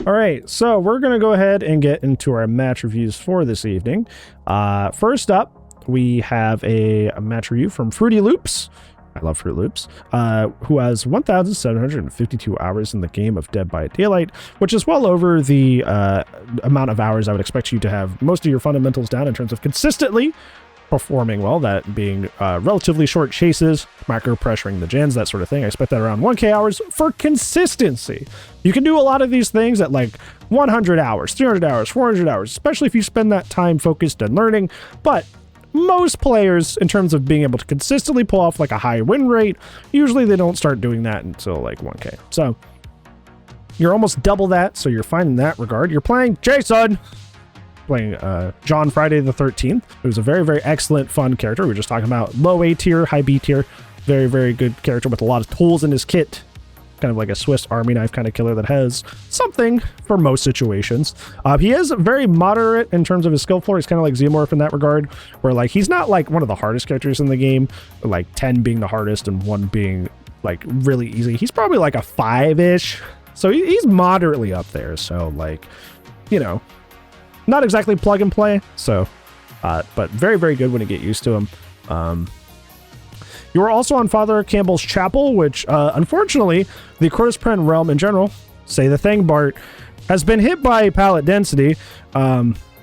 All right, so we're going to go ahead and get into our match reviews for this evening. First up, we have a match review from FruityLoopz. I love FruityLoopz, who has 1,752 hours in the game of Dead by Daylight, which is well over the amount of hours I would expect you to have most of your fundamentals down in terms of consistently performing well, that being relatively short chases, micro pressuring the gens, that sort of thing. I expect that around 1k hours for consistency. You can do a lot of these things at like 100 hours, 300 hours, 400 hours, especially if you spend that time focused and learning. But most players, in terms of being able to consistently pull off like a high win rate, usually they don't start doing that until like 1k. So you're almost double that, so you're fine in that regard. You're playing Jason, playing John Friday the 13th, who's a very, very excellent, fun character. We were just talking about low A tier, high B tier. Very, very good character with a lot of tools in his kit. Kind of like a Swiss Army knife kind of killer that has something for most situations. He is very moderate in terms of his skill floor. He's kind of like Xeomorph in that regard, where like he's not like one of the hardest characters in the game, like 10 being the hardest and 1 being like really easy. He's probably like a 5-ish. So he's moderately up there. So like, you know, not exactly plug and play. So, but very, very good when you get used to him. You are also on Father Campbell's Chapel, which, unfortunately, the Cortispren realm in general, say the thing, Bart, has been hit by pallet density.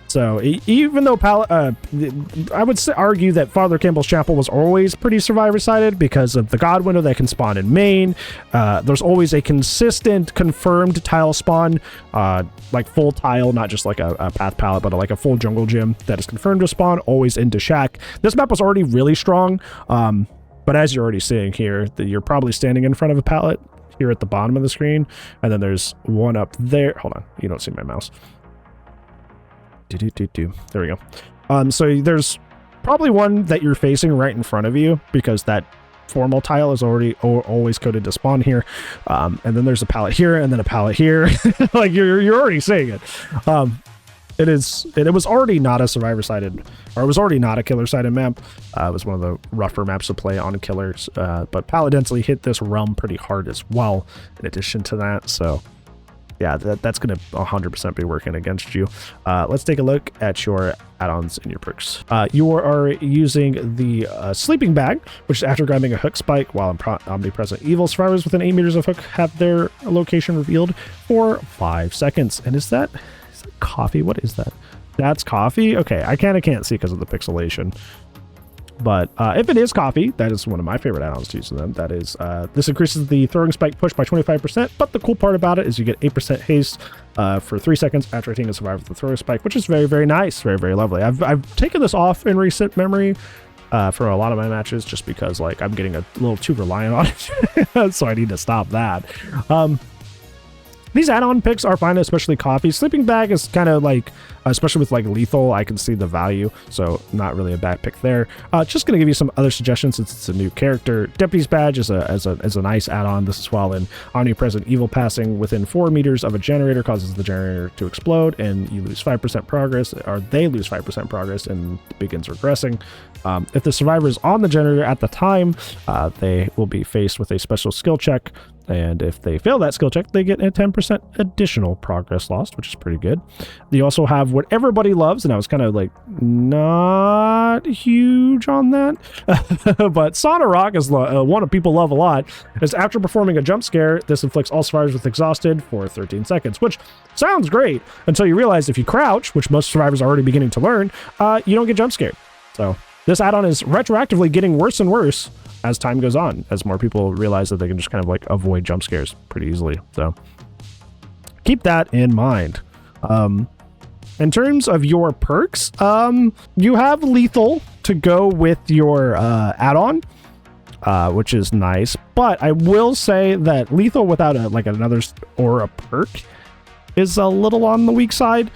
So even though I would argue that Father Campbell's Chapel was always pretty survivor-sided because of the God window that can spawn in main. There's always a consistent confirmed tile spawn, like full tile, not just like a path pallet, but like a full jungle gym that is confirmed to spawn, always into shack. This map was already really strong. But as you're already seeing here, you're probably standing in front of a pallet here at the bottom of the screen. And then there's one up there. Hold on. You don't see my mouse. There we go. So there's probably one that you're facing right in front of you because that formal tile is already always coded to spawn here. And then there's a pallet here and then a pallet here. Like you're already seeing it. It was already not a survivor-sided, or it was already not a killer-sided map. It was one of the rougher maps to play on killers, but pallet density hit this realm pretty hard as well, in addition to that. So, yeah, that's going to 100% be working against you. Let's take a look at your add-ons and your perks. You are using the sleeping bag, which is after grabbing a hook spike while omnipresent evil. Survivors within 8 meters of hook have their location revealed for 5 seconds. And is that coffee? What is that? That's coffee? Okay, I kind of can't see because of the pixelation. But if it is coffee, that is one of my favorite add-ons to use them. That is, this increases the throwing spike push by 25%, but the cool part about it is you get 8% haste for 3 seconds after hitting a survivor with the throwing spike, which is very, very nice. Very, very lovely. I've taken this off in recent memory for a lot of my matches just because like I'm getting a little too reliant on it. So I need to stop that. These add-on picks are fine, especially coffee. Sleeping bag is kind of like, especially with like lethal, I can see the value, so not really a bad pick there. Just gonna give you some other suggestions since it's a new character. Deputy's badge is a nice add-on. This is while in omnipresent evil passing within 4 meters of a generator causes the generator to explode, and you lose 5% progress, or they lose 5% progress, and begins regressing. If the survivor is on the generator at the time, they will be faced with a special skill check. And if they fail that skill check, they get a 10% additional progress lost, which is pretty good. You also have what everybody loves, and I was kind of like not huge on that. But Sauna Rock is one people love a lot. Is after performing a jump scare, this inflicts all survivors with exhausted for 13 seconds, which sounds great until you realize if you crouch, which most survivors are already beginning to learn, you don't get jump scared. So this add-on is retroactively getting worse and worse as time goes on, as more people realize that they can just kind of like avoid jump scares pretty easily. So keep that in mind. In terms of your perks, you have lethal to go with your add-on, which is nice. But I will say that lethal without another or a perk is a little on the weak side.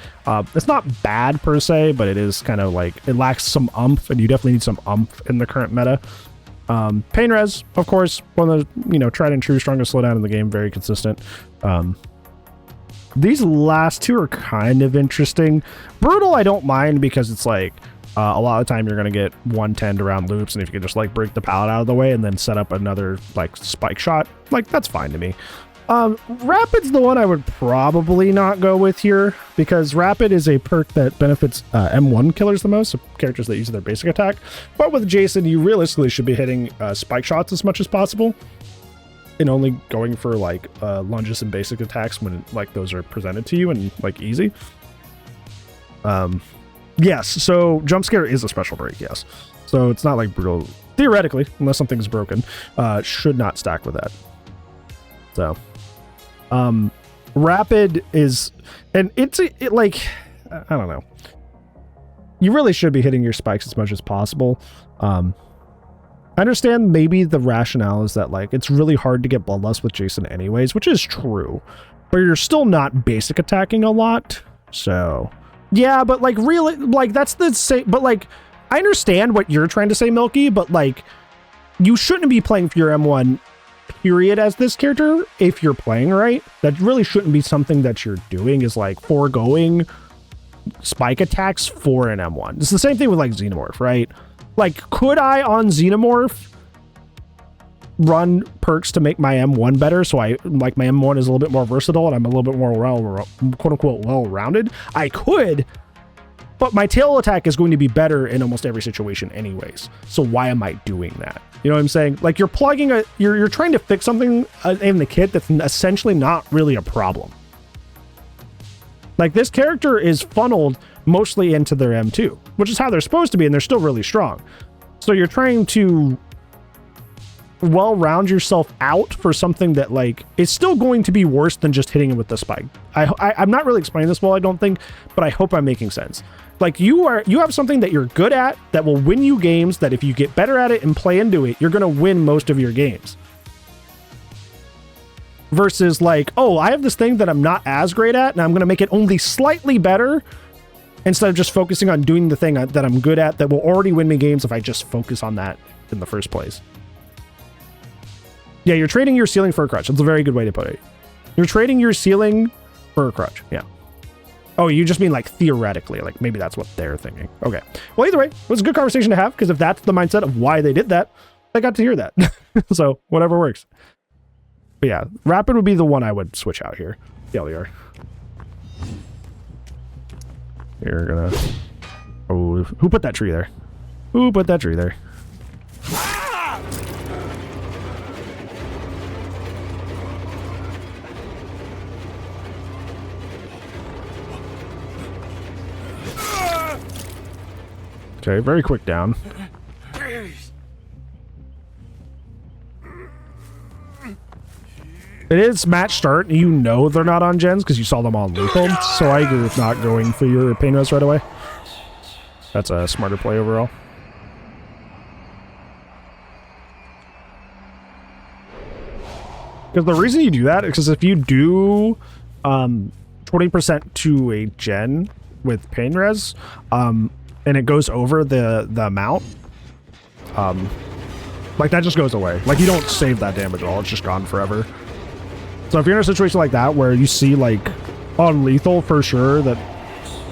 It's not bad per se, but it is kind of like it lacks some umph, and you definitely need some umph in the current meta. Pain res, of course, one of the tried and true strongest slowdown in the game, very consistent. These last two are kind of interesting. Brutal, I don't mind because it's like a lot of the time you're gonna get 110 around loops, and if you can just like break the pallet out of the way and then set up another like spike shot, like that's fine to me. Rapid's the one I would probably not go with here, because Rapid is a perk that benefits M1 killers the most, so characters that use their basic attack. But with Jason, you realistically should be hitting spike shots as much as possible, and only going for like lunges and basic attacks when like those are presented to you and like easy. Yes, so jump scare is a special break, yes. So it's not like brutal, theoretically, unless something's broken, should not stack with that. So Rapid is, and it like, I don't know. You really should be hitting your spikes as much as possible. I understand maybe the rationale is that like, it's really hard to get Bloodlust with Jason anyways, which is true, but you're still not basic attacking a lot. So yeah, but like really, like that's the same, but like, I understand what you're trying to say, Milky, but like, you shouldn't be playing for your M1 period as this character if you're playing right. That really shouldn't be something that you're doing, is like foregoing spike attacks for an M1. It's the same thing with like Xenomorph, right? Like, could I on Xenomorph run perks to make my M1 better, so I like my M1 is a little bit more versatile and I'm a little bit more quote unquote well-rounded? I could, but my tail attack is going to be better in almost every situation anyways. So why am I doing that? You know what I'm saying? Like, you're plugging you're trying to fix something in the kit that's essentially not really a problem. Like, this character is funneled mostly into their M2, which is how they're supposed to be, and they're still really strong. So you're trying to round yourself out for something that like is still going to be worse than just hitting it with the spike. I'm not really explaining this well, I don't think, but I hope I'm making sense. Like, you have something that you're good at that will win you games, that if you get better at it and play into it, you're going to win most of your games. Versus like, oh, I have this thing that I'm not as great at and I'm going to make it only slightly better instead of just focusing on doing the thing that I'm good at that will already win me games if I just focus on that in the first place. Yeah, you're trading your ceiling for a crutch. That's a very good way to put it. You're trading your ceiling for a crutch. Yeah. Oh, you just mean like theoretically, like maybe that's what they're thinking. Okay. Well, either way, it was a good conversation to have, because if that's the mindset of why they did that, I got to hear that. So whatever works. But yeah, Rapid would be the one I would switch out here. Yeah, we are. You're gonna... Oh, who put that tree there? Who put that tree there? Okay, very quick down. It is match start. You know they're not on gens because you saw them on lethal. So I agree with not going for your pain res right away. That's a smarter play overall. Because the reason you do that is because if you do 20% to a gen with pain res, and it goes over the amount, like that just goes away. Like, you don't save that damage at all. It's just gone forever. So if you're in a situation like that where you see like on lethal for sure that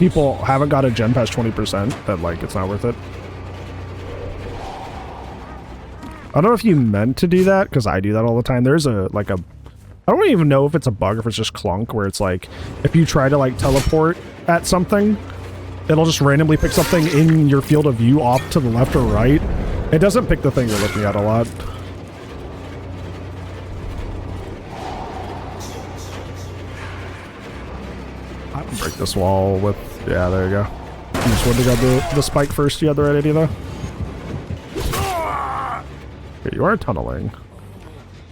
people haven't got a gen past 20%, that like it's not worth it. I don't know if you meant to do that, because I do that all the time. There's I don't even know if it's a bug or if it's just clunk, where it's like if you try to like teleport at something, it'll just randomly pick something in your field of view off to the left or right. It doesn't pick the thing you're looking at a lot. I can break this wall with... Yeah, there you go. You just wanted to grab the spike first. You had the right idea, though. Okay, you are tunneling.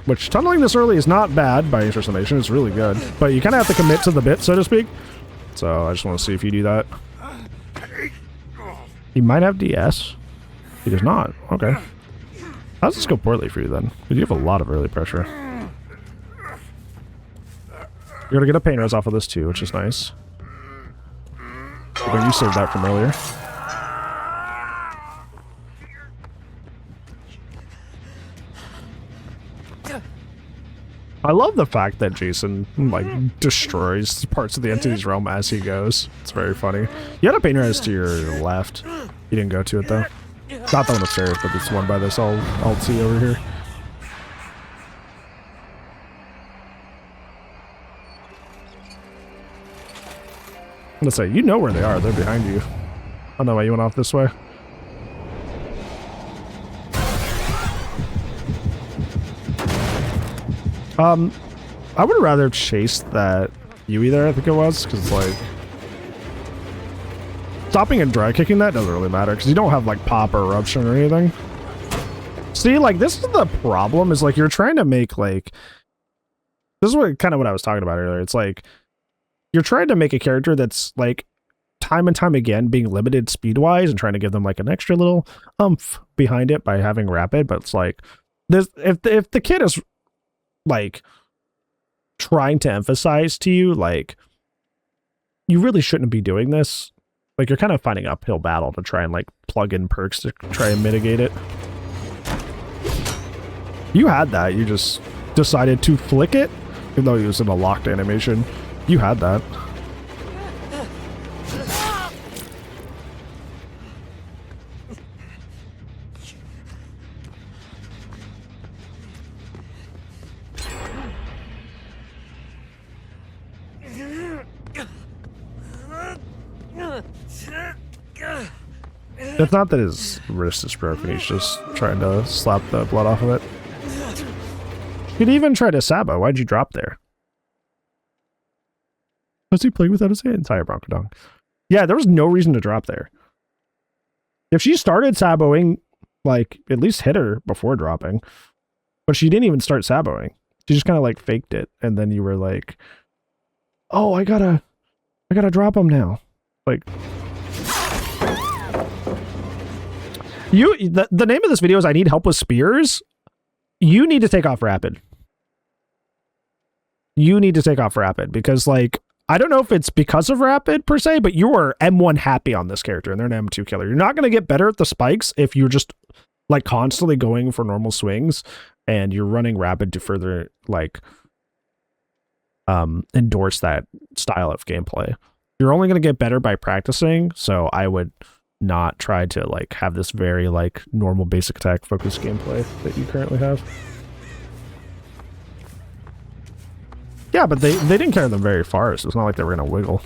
Which, tunneling this early is not bad by your estimation. It's really good. But you kind of have to commit to the bit, so to speak. So I just want to see if you do that. He might have DS. He does not. Okay. How does this go poorly for you then? Because you have a lot of early pressure. You're gonna get a pain res off of this too, which is nice. But you saved that from earlier. I love the fact that Jason like destroys parts of the entity's realm as he goes. It's very funny. You had a pain res to your left. You didn't go to it though. Not the one upstairs, but it's one by this alt C over here. Let's say, you know where they are. They're behind you. I don't know why you went off this way. I would rather chase that Yui there, I think it was, because like stopping and dry kicking that doesn't really matter because you don't have like pop or eruption or anything. See, like this is the problem, is like you're trying to make like, this is what kind of what I was talking about earlier. It's like you're trying to make a character that's like time and time again being limited speed wise and trying to give them like an extra little oomph behind it by having rapid, but it's like this, if the kid is like trying to emphasize to you like you really shouldn't be doing this, like you're kind of finding an uphill battle to try and like plug in perks to try and mitigate it. You had that, you just decided to flick it even though he was in a locked animation. You had that. It's not that his wrist is broken, he's just trying to slap the blood off of it. You could even try to Sabo. Why'd you drop there? Was he playing without his hands? Entire Broncodong. Yeah, there was no reason to drop there. If she started Saboing, like, at least hit her before dropping. But she didn't even start Saboing. She just kind of like faked it, and then you were like, oh, I gotta drop him now. Like, the name of this video is I need help with spears. You need to take off rapid. You need to take off rapid because, like, I don't know if it's because of rapid per se, but you're M1 happy on this character and they're an M2 killer. You're not going to get better at the spikes if you're just like constantly going for normal swings and you're running rapid to further like endorse that style of gameplay. You're only going to get better by practicing, so I would not try to like have this very like normal basic attack focused gameplay that you currently have. Yeah, but they didn't carry them very far, so it's not like they were gonna wiggle.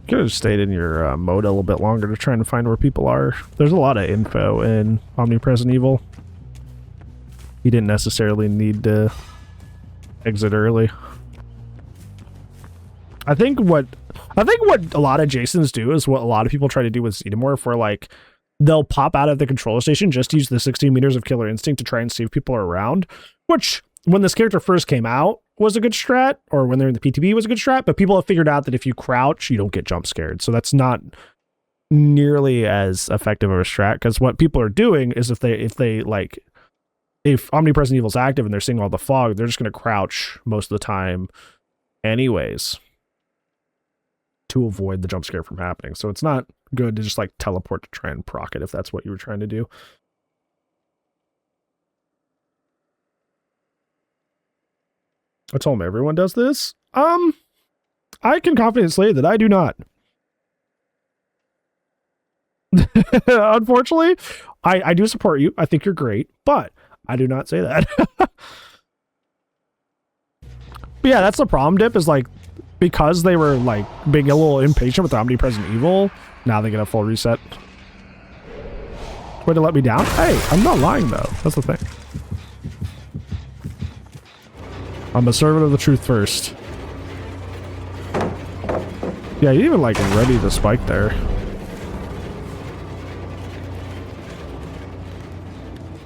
Could have stayed in your mode a little bit longer to try and find where people are. There's a lot of info in Omnipresent Evil. You didn't necessarily need to exit early. I think what a lot of Jasons do is what a lot of people try to do with Xenomorph, where like they'll pop out of the control station, just use the 16 meters of Killer Instinct to try and see if people are around, which when this character first came out was a good strat, or when they're in the PTB was a good strat, but people have figured out that if you crouch, you don't get jump scared. So that's not nearly as effective of a strat, because what people are doing is if Omnipresent Evil's active and they're seeing all the fog, they're just going to crouch most of the time anyways to avoid the jump scare from happening. So it's not good to just like teleport to try and proc it if that's what you were trying to do. I told him everyone does this. I can confidently say that I do not. Unfortunately, I do support you. I think you're great, but I do not say that. But yeah, that's the problem, Dip, is like, because they were like being a little impatient with Omnipresent Evil, now they get a full reset. Way to let me down? Hey, I'm not lying though. That's the thing. I'm a servant of the truth first. Yeah, you even like ready the spike there.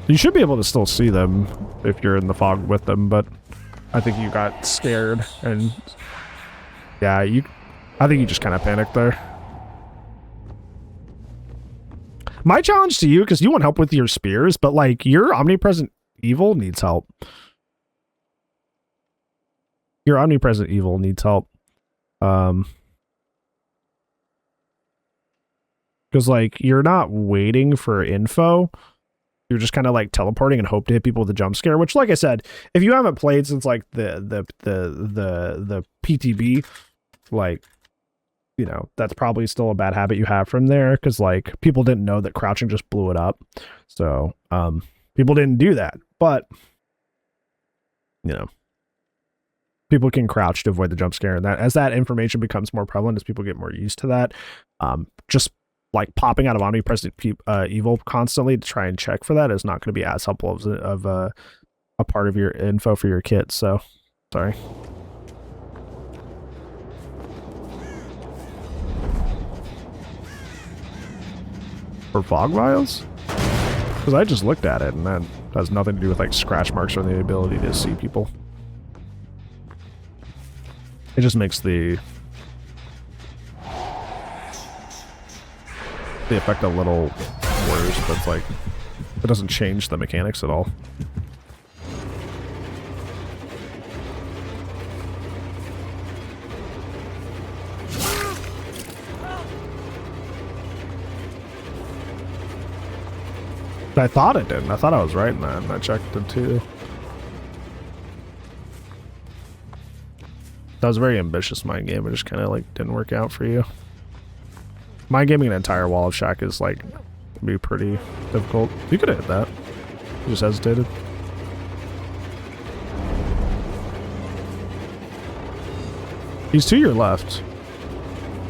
You should be able to still see them if you're in the fog with them, but I think you got scared and yeah, I think you just kind of panicked there. My challenge to you, because you want help with your spears, but like your omnipresent evil needs help. Your omnipresent evil needs help. Because like you're not waiting for info. You're just kind of like teleporting and hope to hit people with a jump scare, which, like I said, if you haven't played since like the PTB, like, you know, that's probably still a bad habit you have from there, because like people didn't know that crouching just blew it up. So people didn't do that, but you know, people can crouch to avoid the jump scare, and that as that information becomes more prevalent, as people get more used to that, just like popping out of omnipresent evil constantly to try and check for that is not going to be as helpful of a part of your info for your kit. So sorry. For fog vials? Because I just looked at it and that has nothing to do with like scratch marks or the ability to see people. It just makes the effect a little worse, but it's like it doesn't change the mechanics at all. I thought it didn't. I thought I was right in that, and I checked it too. That was a very ambitious mind game. It just kind of like didn't work out for you. Mind gaming an entire wall of shack is like can be pretty difficult. You could have hit that. You just hesitated. He's to your left.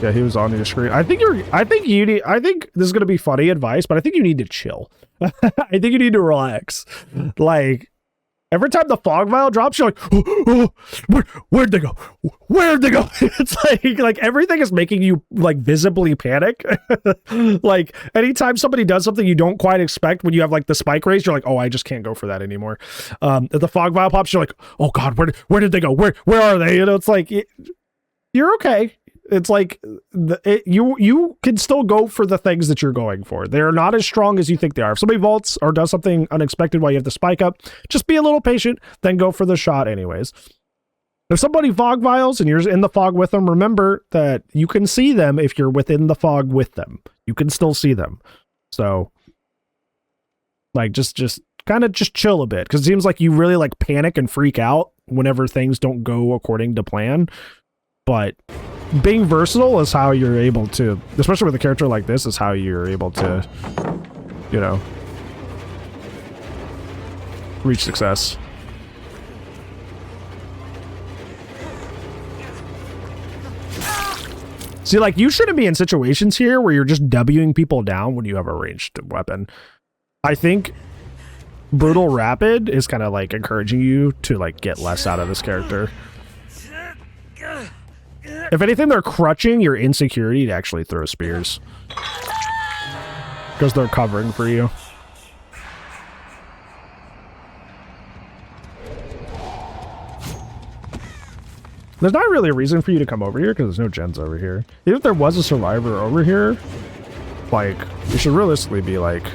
Yeah, he was on your screen. I think this is gonna be funny advice, but I think you need to chill. I think you need to relax. Like every time the fog vial drops, you're like, oh, where'd they go? Where'd they go? It's like everything is making you like visibly panic. Like anytime somebody does something you don't quite expect, when you have like the spike raise, you're like, oh, I just can't go for that anymore. If the fog vial pops, you're like, oh God, where did they go? Where are they? You know, it's like you're okay. It's like you can still go for the things that you're going for. They're not as strong as you think they are. If somebody vaults or does something unexpected while you have to spike up, just be a little patient, then go for the shot anyways. If somebody fog vials and you're in the fog with them, remember that you can see them if you're within the fog with them. You can still see them. So like just kind of just chill a bit, because it seems like you really like panic and freak out whenever things don't go according to plan. But being versatile is how you're able to, especially with a character like this, is how you're able to, you know, reach success. See, like, you shouldn't be in situations here where you're just Wing people down when you have a ranged weapon. I think Brutal Rapid is kind of like encouraging you to like get less out of this character. If anything, they're crutching your insecurity to actually throw spears, because they're covering for you. There's not really a reason for you to come over here, because there's no gens over here. Even if there was a survivor over here, like, you should realistically be like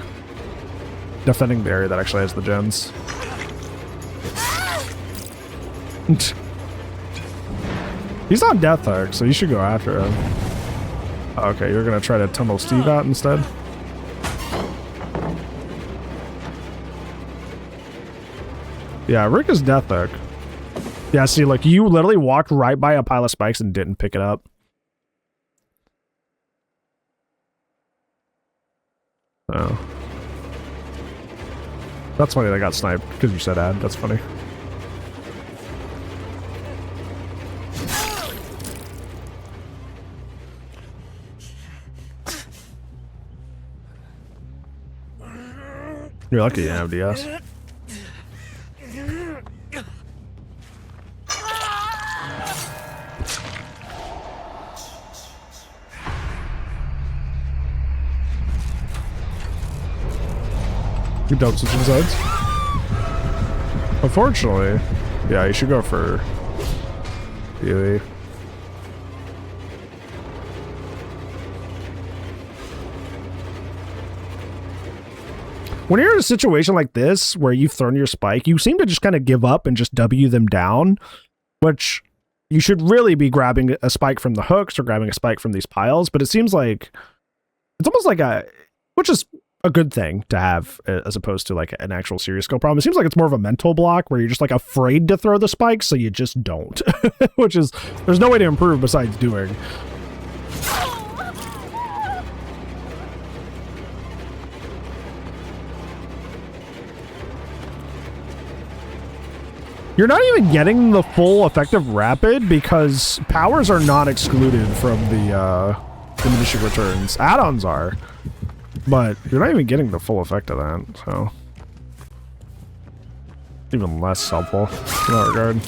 defending the area that actually has the gens. He's on death hook, so you should go after him. Okay, you're gonna try to tunnel Steve out instead? Yeah, Rick is death hook. Yeah, see, like, you literally walked right by a pile of spikes and didn't pick it up. Oh. That's funny they got sniped, because you said ad. That's funny. You're lucky you have DS. You don't switch sides. Unfortunately, yeah, you should go for UE. when you're in a situation like this where you've thrown your spike, you seem to just kind of give up and just W them down, which you should really be grabbing a spike from the hooks or grabbing a spike from these piles, but it seems like it's almost like which is a good thing to have as opposed to like an actual serious skill problem. It seems like it's more of a mental block where you're just like afraid to throw the spike, so you just don't, which is, there's no way to improve besides doing. You're not even getting the full effective rapid because powers are not excluded from the diminishing returns. Add-ons are, but you're not even getting the full effect of that, so even less helpful in that regard.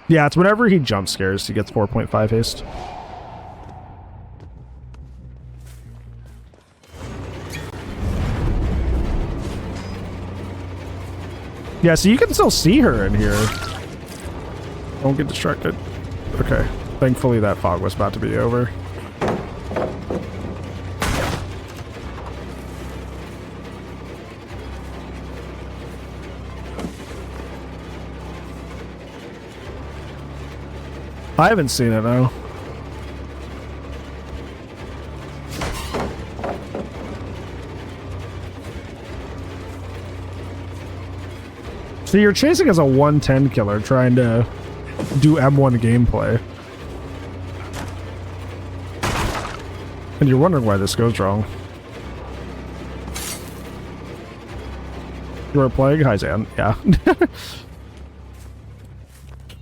Yeah, it's whenever he jump scares, he gets 4.5 haste. Yeah, so you can still see her in here. Don't get distracted. Okay. Thankfully that fog was about to be over. I haven't seen it, no. So you're chasing as a 110 killer trying to do M1 gameplay. And you're wondering why this goes wrong. You were playing? Hi, Zan. Yeah. It'd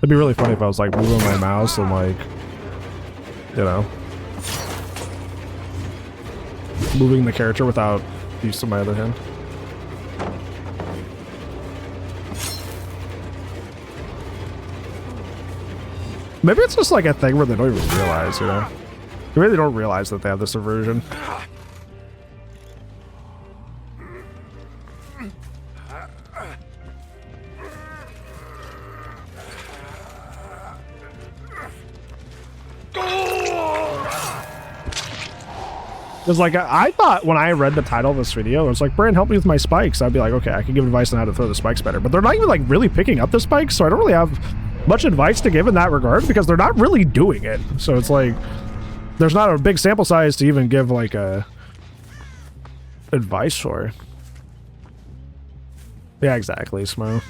be really funny if I was like moving my mouse and like, you know, moving the character without use of my other hand. Maybe it's just like a thing where they don't even realize, you know? They really don't realize that they have this aversion. Because like, I thought when I read the title of this video, it was like, Brand, help me with my spikes. I'd be like, okay, I can give advice on how to throw the spikes better. But they're not even like really picking up the spikes, so I don't really have much advice to give in that regard because they're not really doing it. So it's like, there's not a big sample size to even give like a advice for. Yeah, exactly, Smo.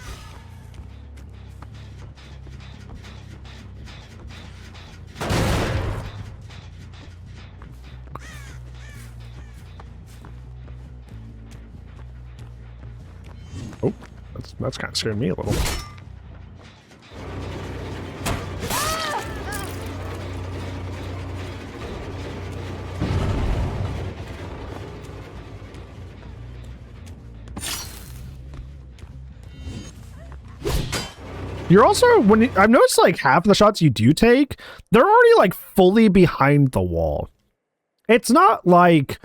Oh, that's kind of scaring me a little. You're also, I've noticed like half of the shots you do take, they're already like fully behind the wall. It's not like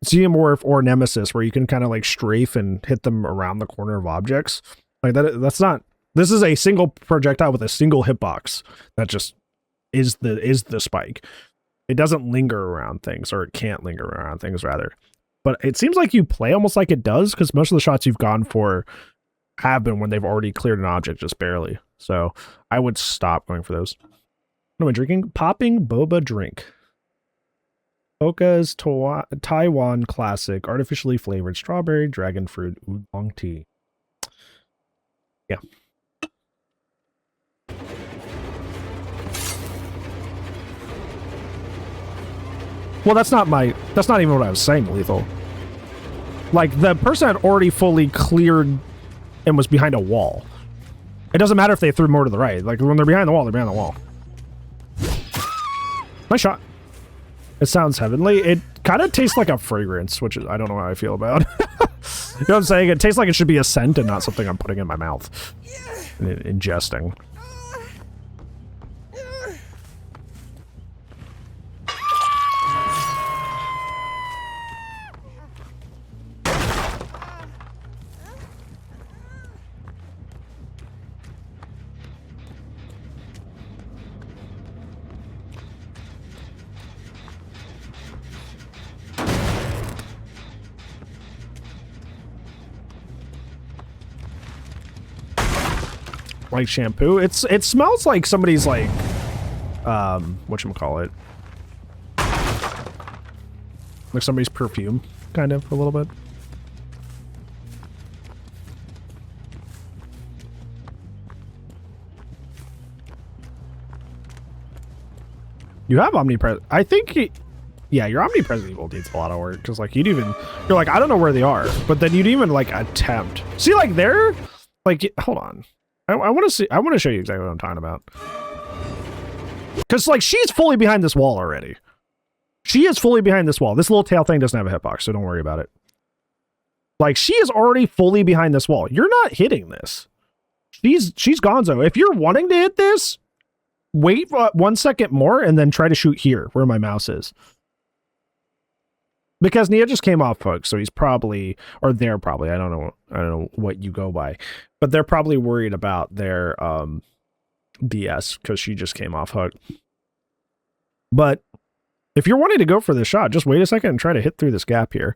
Xenomorph or Nemesis where you can kind of like strafe and hit them around the corner of objects. Like that's not, this is a single projectile with a single hitbox that just is the spike. It doesn't linger around things, or it can't linger around things rather. But it seems like you play almost like it does because most of the shots you've gone for have been when they've already cleared an object just barely. So I would stop going for those. What am I drinking? Popping boba drink. Oka's Taiwan classic, artificially flavored strawberry dragon fruit oolong tea. Yeah. Well, that's not even what I was saying, Lethal. Like, the person had already fully cleared and was behind a wall. It doesn't matter if they threw more to the right. Like, when they're behind the wall, they're behind the wall. Nice shot. It sounds heavenly. It kind of tastes like a fragrance, which is, I don't know how I feel about. You know what I'm saying? It tastes like it should be a scent and not something I'm putting in my mouth and ingesting. like shampoo. It smells like somebody's like whatchamacallit, like somebody's perfume, kind of, a little bit. You have omnipresent. I think yeah, your omnipresent evil needs a lot of work, because like you're like, I don't know where they are, but then you'd even like attempt. See, like they're like, hold on, I want to show you exactly what I'm talking about, because like she's fully behind this wall already. She is fully behind this wall. This little tail thing doesn't have a hitbox, so don't worry about it. Like she is already fully behind this wall. You're not hitting this. She's gonzo. If you're wanting to hit this, wait 1 second more and then try to shoot here where my mouse is. Because Nia just came off hook, so he's probably, or they're probably, I don't know what you go by, but they're probably worried about their DS because she just came off hook. But if you're wanting to go for this shot, just wait a second and try to hit through this gap here.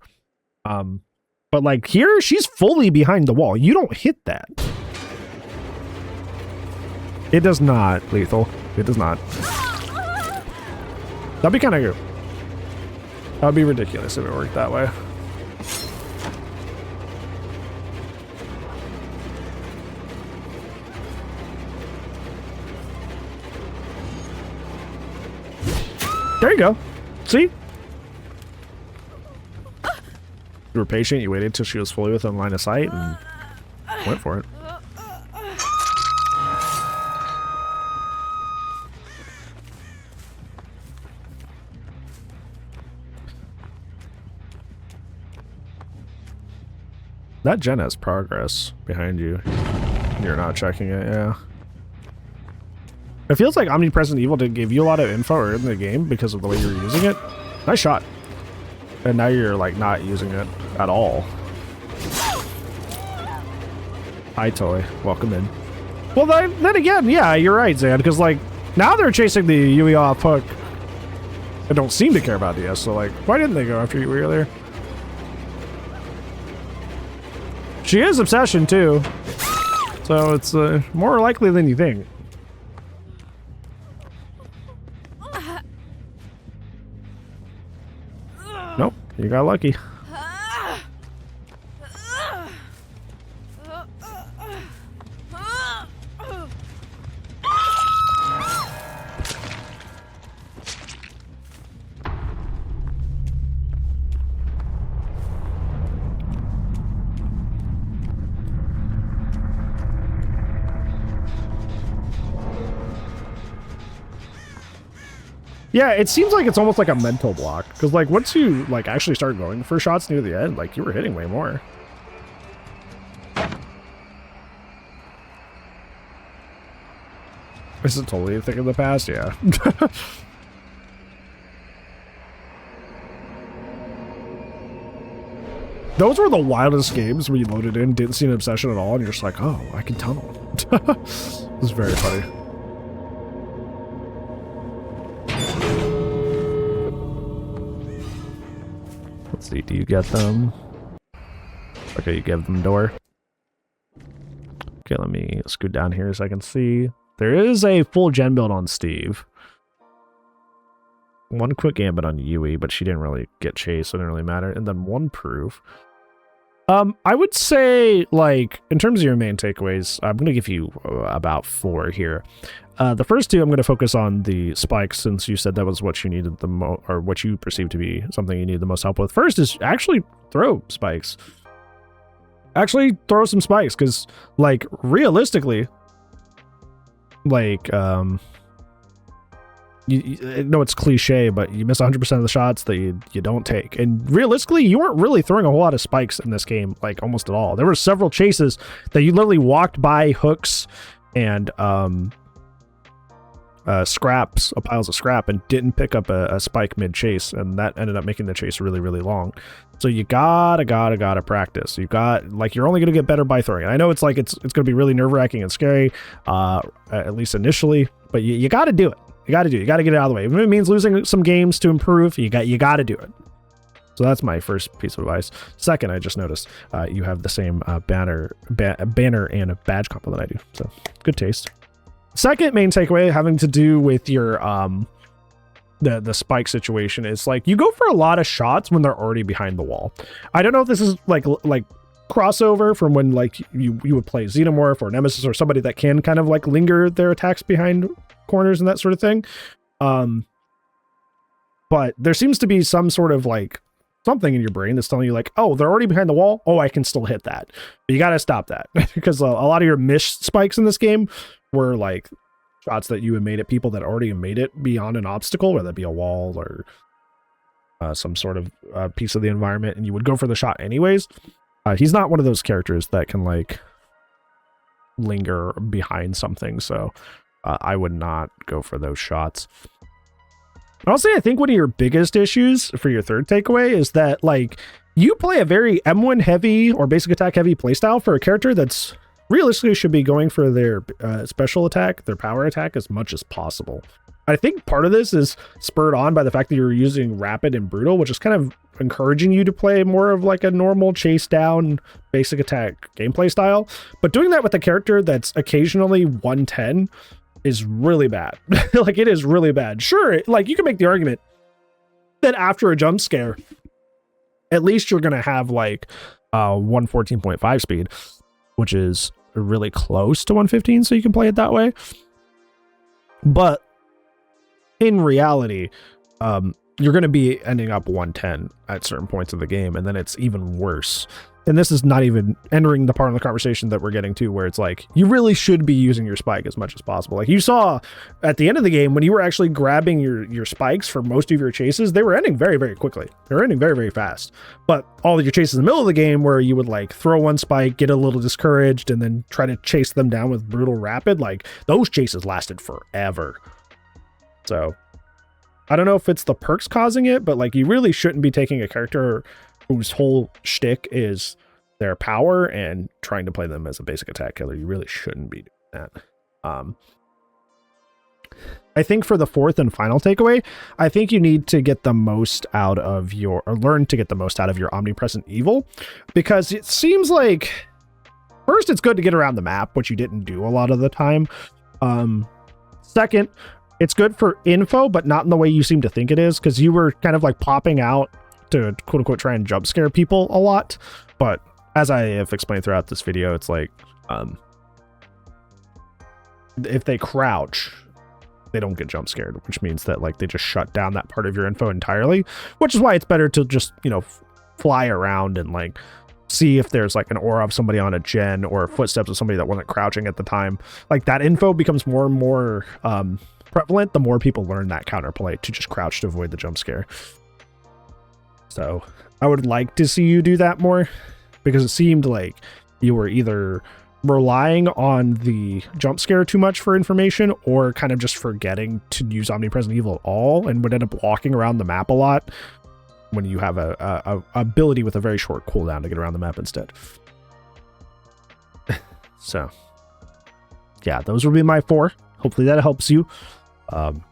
But like here, she's fully behind the wall. You don't hit that. It does not, lethal. It does not. That'd be kind of good. That'd be ridiculous if it worked that way. There you go. See? You were patient, you waited till she was fully within line of sight and went for it. That gen has progress behind you. You're not checking it, yeah. It feels like Omnipresent Evil did give you a lot of info early in the game because of the way you were using it. Nice shot. And now you're like not using it at all. Hi, Toy. Welcome in. Well, then again, yeah, you're right, Zan, because like now they're chasing the Yui off hook. They don't seem to care about DS, so like, why didn't they go after you earlier? She is Obsession too, so it's more likely than you think. Nope, you got lucky. Yeah, it seems like it's almost like a mental block, because like once you like actually start going for shots near the end, like you were hitting way more. This is totally a thing of the past, yeah. Those were the wildest games where you loaded in, didn't see an obsession at all, and you're just like, oh, I can tunnel. It was very funny. Let's see, do you get them? Okay, you give them door. Okay, let me scoot down here so I can see. There is a full gen build on Steve. One quick gambit on Yui, but she didn't really get chased, so it didn't really matter. And then one proof. I would say, like, in terms of your main takeaways, I'm going to give you about 4 here. The first 2, I'm going to focus on the spikes, since you said that was what you needed the most, or what you perceived to be something you needed the most help with. First is actually throw spikes. Actually throw some spikes, because, like, realistically, like, you know it's cliche, but you miss 100% of the shots that you don't take. And realistically, you weren't really throwing a whole lot of spikes in this game, like almost at all. There were several chases that you literally walked by hooks and scraps, piles of scrap, and didn't pick up a spike mid-chase, and that ended up making the chase really, really long. So you gotta practice. You got, like, you're only gonna get better by throwing. I know it's like it's gonna be really nerve-wracking and scary, at least initially, but you gotta do it. You gotta do it. You gotta get it out of the way. If it means losing some games to improve, you gotta do it. So that's my first piece of advice. Second, I just noticed you have the same banner and a badge combo that I do. So good taste. Second main takeaway having to do with your the spike situation is like you go for a lot of shots when they're already behind the wall. I don't know if this is like crossover from when like you would play Xenomorph or Nemesis or somebody that can kind of like linger their attacks behind corners and that sort of thing. But there seems to be some sort of like something in your brain that's telling you like, oh, they're already behind the wall. Oh, I can still hit that. But you got to stop that because a lot of your missed spikes in this game were like shots that you had made at people that already made it beyond an obstacle, whether that be a wall or some sort of piece of the environment, and you would go for the shot anyways. He's not one of those characters that can like linger behind something, so I would not go for those shots. Honestly, I think one of your biggest issues for your third takeaway is that like you play a very M1 heavy or basic attack heavy playstyle for a character that's realistically should be going for their special attack, their power attack as much as possible. I think part of this is spurred on by the fact that you're using rapid and brutal, which is kind of encouraging you to play more of like a normal chase down basic attack gameplay style. But doing that with a character that's occasionally 110 is really bad. Like it is really bad. Sure, like you can make the argument that after a jump scare, at least you're going to have like 114.5 speed, which is really close to 115, so you can play it that way. But in reality, you're going to be ending up 110 at certain points of the game, and then it's even worse. And this is not even entering the part of the conversation that we're getting to where it's like, you really should be using your spike as much as possible. Like you saw at the end of the game, when you were actually grabbing your spikes for most of your chases, they were ending very, very quickly. They were ending very, very fast. But all of your chases in the middle of the game where you would like throw one spike, get a little discouraged, and then try to chase them down with brutal rapid, like those chases lasted forever. So I don't know if it's the perks causing it, but like you really shouldn't be taking a character whose whole shtick is their power and trying to play them as a basic attack killer. You really shouldn't be doing that. I think for the fourth and final takeaway, I think you need to get the most out of your, or learn to get the most out of your omnipresent evil, because it seems like first it's good to get around the map, which you didn't do a lot of the time. Second, it's good for info, but not in the way you seem to think it is, because you were kind of like popping out to quote unquote try and jump scare people a lot. But as I have explained throughout this video, it's like if they crouch, they don't get jump scared, which means that like they just shut down that part of your info entirely, which is why it's better to just, you know, fly around and like see if there's like an aura of somebody on a gen or footsteps of somebody that wasn't crouching at the time. Like that info becomes more and more prevalent the more people learn that counterplay to just crouch to avoid the jump scare. So I would like to see you do that more, because it seemed like you were either relying on the jump scare too much for information or kind of just forgetting to use omnipresent evil at all, and would end up walking around the map a lot when you have a ability with a very short cooldown to get around the map instead. So yeah, those will be my 4. Hopefully that helps you. And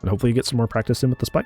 hopefully you get some more practice in with the spike.